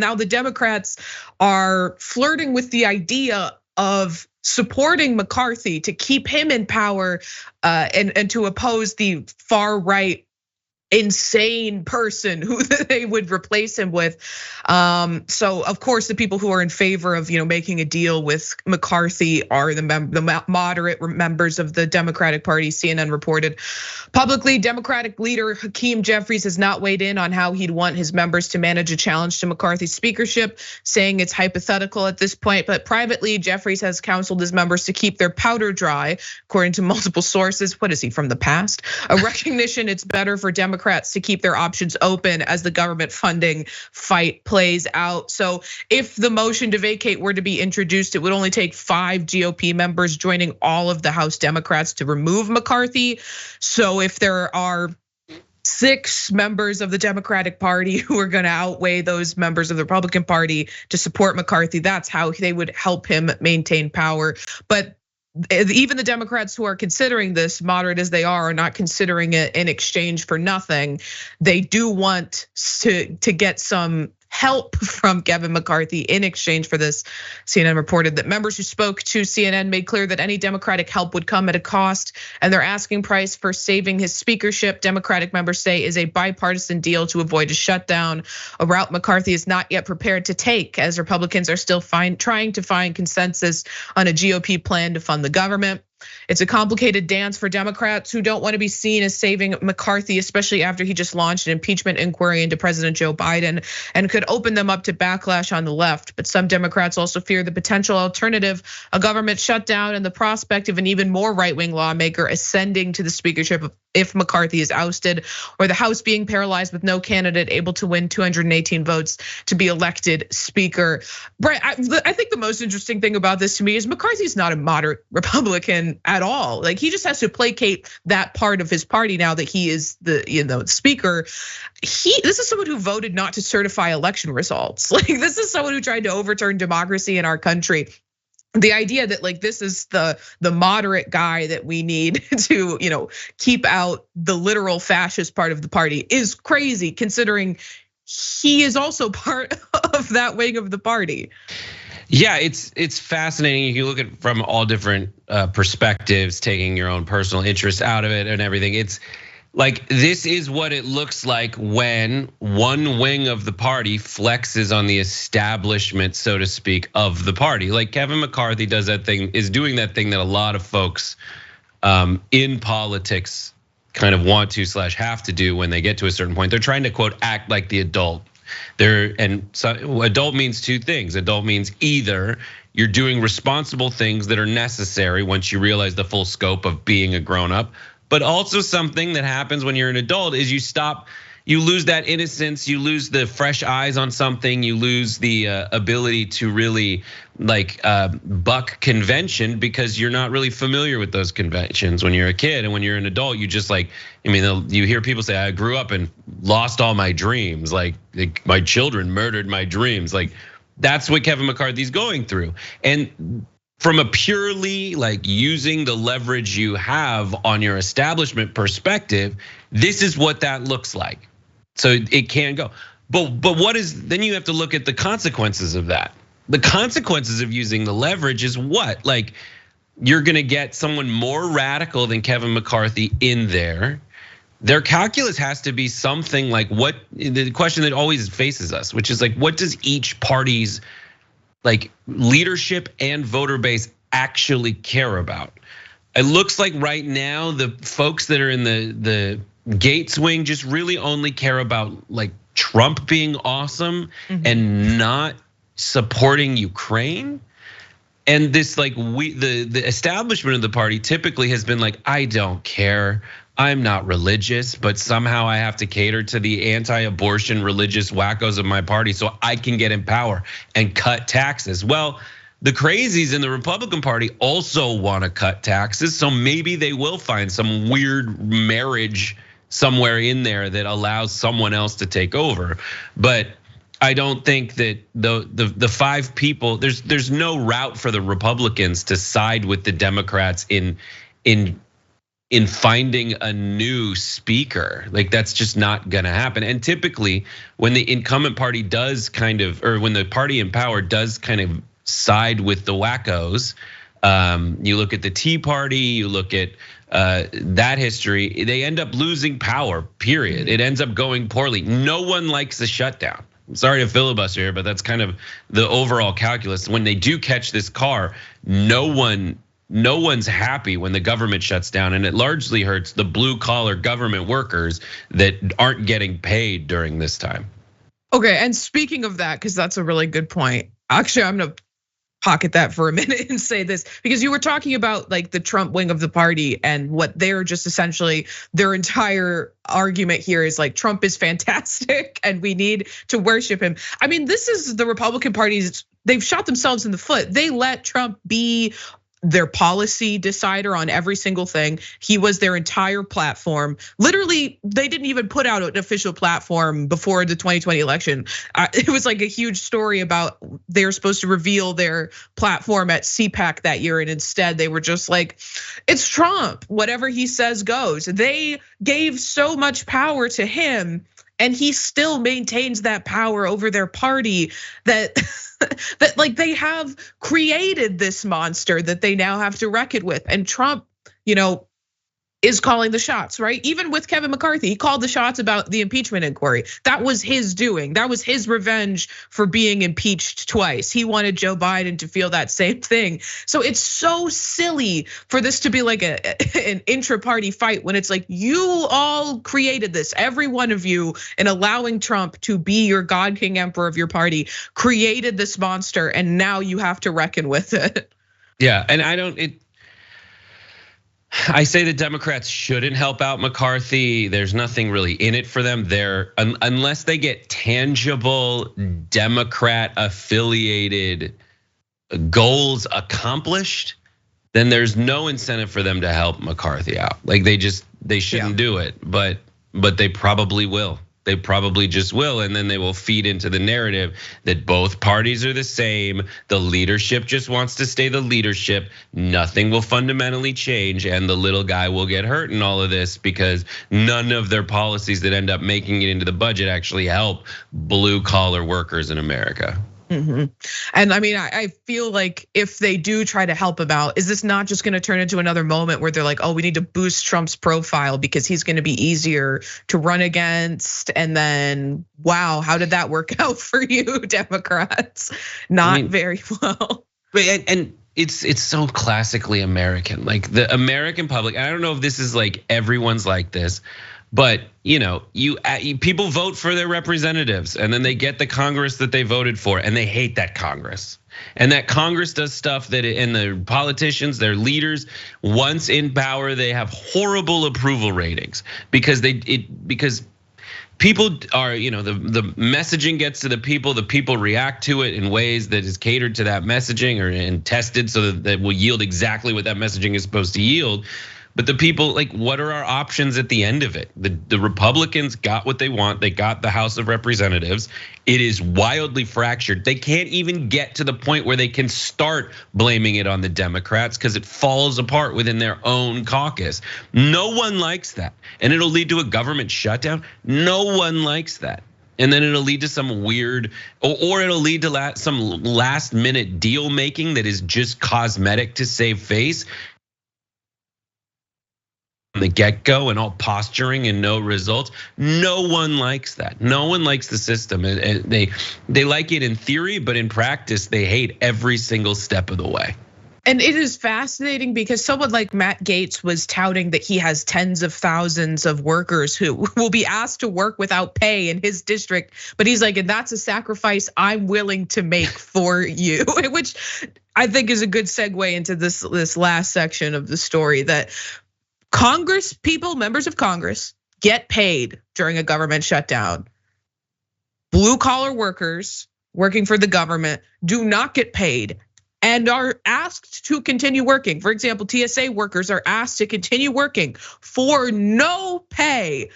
Now the Democrats are flirting with the idea of supporting McCarthy to keep him in power and to oppose the far right insane person who they would replace him with. So of course the people who are in favor of making a deal with McCarthy are the moderate members of the Democratic Party. CNN reported publicly Democratic leader Hakeem Jeffries has not weighed in on how he'd want his members to manage a challenge to McCarthy's speakership, saying it's hypothetical at this point. But privately, Jeffries has counseled his members to keep their powder dry, according to multiple sources. What is he, from the past? A recognition it's better for Democrats to keep their options open as the government funding fight plays out. So if the motion to vacate were to be introduced, it would only take 5 GOP members joining all of the House Democrats to remove McCarthy. So if there are 6 members of the Democratic Party who are going to outweigh those members of the Republican Party to support McCarthy, that's how they would help him maintain power. But even the Democrats who are considering this, moderate as they are not considering it in exchange for nothing. They do want to get some help from Kevin McCarthy in exchange for this. CNN reported that members who spoke to CNN made clear that any Democratic help would come at a cost, and their asking price for saving his speakership, Democratic members say, is a bipartisan deal to avoid a shutdown, a route McCarthy is not yet prepared to take, as Republicans are still trying to find consensus on a GOP plan to fund the government. It's a complicated dance for Democrats who don't want to be seen as saving McCarthy, especially after he just launched an impeachment inquiry into President Joe Biden and could open them up to backlash on the left. But some Democrats also fear the potential alternative, a government shutdown, and the prospect of an even more right-wing lawmaker ascending to the speakership if McCarthy is ousted, or the House being paralyzed with no candidate able to win 218 votes to be elected speaker. Brett, I think the most interesting thing about this to me is McCarthy's not a moderate Republican at all. Like, he just has to placate that part of his party now that he is the speaker. This is someone who voted not to certify election results. Like, this is someone who tried to overturn democracy in our country. The idea that like this is the moderate guy that we need to keep out the literal fascist part of the party is crazy, considering he is also part of that wing of the party. Yeah, it's fascinating. You can look at it from all different perspectives, taking your own personal interest out of it and everything. It's like, this is what it looks like when one wing of the party flexes on the establishment, so to speak, of the party. Like Kevin McCarthy is doing that thing that a lot of folks in politics kind of want to / have to do when they get to a certain point. They're trying to, quote, act like the adult. Adult means 2 things. Adult means either you're doing responsible things that are necessary once you realize the full scope of being a grown-up, but also something that happens when you're an adult is you lose that innocence, you lose the fresh eyes on something, you lose the ability to really buck convention because you're not really familiar with those conventions when you're a kid. And when you're an adult, you just you hear people say, I grew up and lost all my dreams, like my children murdered my dreams. Like, that's what Kevin McCarthy's going through. And from a purely using the leverage you have on your establishment perspective, this is what that looks like. So it can go, but then you have to look at the consequences of that. The consequences of using the leverage is what? Like, you're gonna get someone more radical than Kevin McCarthy in there. Their calculus has to be something like what the question that always faces us, which is what does each party's leadership and voter base actually care about? It looks like right now the folks that are in the Gates wing just really only care about Trump being awesome and not supporting Ukraine. And this the establishment of the party typically has been I don't care. I'm not religious, but somehow I have to cater to the anti-abortion religious wackos of my party so I can get in power and cut taxes. Well, the crazies in the Republican Party also want to cut taxes, so maybe they will find some weird marriage somewhere in there that allows someone else to take over. But I don't think that the 5 people, there's no route for the Republicans to side with the Democrats in in finding a new speaker. Like that's just not gonna happen. And typically when the incumbent party does kind of, or when the party in power does kind of side with the wackos, you look at the Tea Party, you look at that history, they end up losing power, period. It ends up going poorly. No one likes a shutdown. I'm sorry to filibuster here, but that's kind of the overall calculus. When they do catch this car, no one's happy when the government shuts down, and it largely hurts the blue collar government workers that aren't getting paid during this time. Okay, and speaking of that, because that's a really good point. Actually, I'm gonna pocket that for a minute and say this, because you were talking about like the Trump wing of the party and what they're just essentially, their entire argument here is like Trump is fantastic and we need to worship him. I mean, this is the Republican Party's, they've shot themselves in the foot. They let Trump be their policy decider on every single thing. He was their entire platform. Literally, they didn't even put out an official platform before the 2020 election. It was like a huge story about they're supposed to reveal their platform at CPAC that year, and instead they were just like, it's Trump, whatever he says goes. They gave so much power to him, and he still maintains that power over their party that that like they have created this monster that they now have to reckon with. And Trump, is calling the shots, right? Even with Kevin McCarthy, he called the shots about the impeachment inquiry. That was his doing. That was his revenge for being impeached twice. He wanted Joe Biden to feel that same thing. So it's so silly for this to be like an intra-party fight when it's like you all created this, every one of you, and allowing Trump to be your God, King, Emperor of your party created this monster, and now you have to reckon with it. Yeah, and I say the Democrats shouldn't help out McCarthy. There's nothing really in it for them. Unless they get tangible Democrat affiliated goals accomplished, then there's no incentive for them to help McCarthy out. Like they shouldn't do it, but they probably will. They probably just will, and then they will feed into the narrative that both parties are the same. The leadership just wants to stay the leadership. Nothing will fundamentally change, and the little guy will get hurt in all of this because none of their policies that end up making it into the budget actually help blue collar workers in America. And I mean, I feel like if they do try to help him out, is this not just gonna turn into another moment where they're like, oh, we need to boost Trump's profile because he's gonna be easier to run against? And then, wow, how did that work out for you, Democrats? Not very well. And it's so classically American. Like the American public, I don't know if this is like everyone's like this, but people vote for their representatives and then they get the Congress that they voted for and they hate that Congress. And that Congress does stuff that, and the politicians, their leaders, once in power, they have horrible approval ratings because people are, the messaging gets to the people react to it in ways that is catered to that messaging and tested so that will yield exactly what that messaging is supposed to yield. But the people, like, what are our options at the end of it? The Republicans got what they want. They got the House of Representatives. It is wildly fractured. They can't even get to the point where they can start blaming it on the Democrats because it falls apart within their own caucus. No one likes that. And it'll lead to a government shutdown. No one likes that. And then it'll lead to some weird, or it'll lead to some last minute deal making that is just cosmetic to save face. From the get-go and all posturing and no results. No one likes that. No one likes the system. They like it in theory, but in practice, they hate every single step of the way. And it is fascinating because someone like Matt Gaetz was touting that he has tens of thousands of workers who will be asked to work without pay in his district. But he's like, and that's a sacrifice I'm willing to make for you, which I think is a good segue into this last section of the story, that Congress people, members of Congress, get paid during a government shutdown. Blue collar workers working for the government do not get paid and are asked to continue working. For example, TSA workers are asked to continue working for no pay.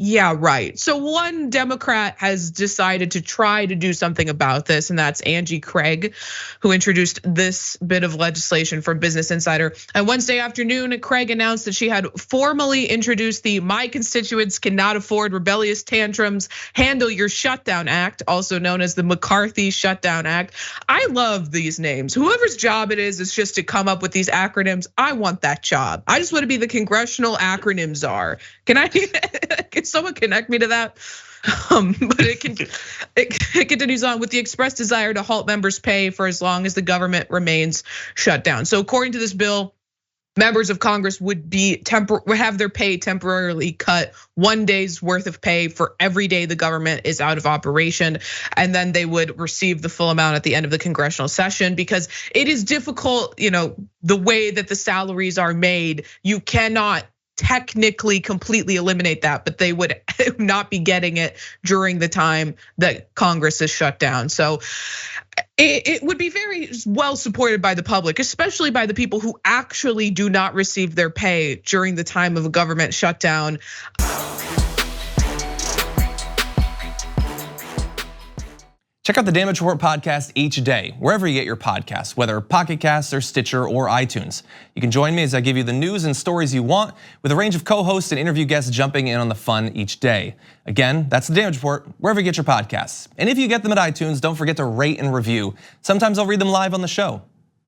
Yeah, right. So one Democrat has decided to try to do something about this, and that's Angie Craig, who introduced this bit of legislation from Business Insider. And Wednesday afternoon, Craig announced that she had formally introduced the My Constituents Cannot Afford Rebellious Tantrums, Handle Your Shutdown Act, also known as the McCarthy Shutdown Act. I love these names. Whoever's job it is just to come up with these acronyms. I want that job. I just want to be the congressional acronym czar. Can someone connect me to that? But it continues on with the express desire to halt members' pay for as long as the government remains shut down. So according to this bill, members of Congress would have their pay temporarily cut 1 day's worth of pay for every day the government is out of operation. And then they would receive the full amount at the end of the congressional session, because it is difficult, the way that the salaries are made, you cannot technically completely eliminate that, but they would not be getting it during the time that Congress is shut down. So it would be very well supported by the public, especially by the people who actually do not receive their pay during the time of a government shutdown. Check out the Damage Report podcast each day, wherever you get your podcasts, whether Pocket Casts or Stitcher or iTunes. You can join me as I give you the news and stories you want, with a range of co-hosts and interview guests jumping in on the fun each day. Again, that's the Damage Report, wherever you get your podcasts. And if you get them at iTunes, don't forget to rate and review. Sometimes I'll read them live on the show.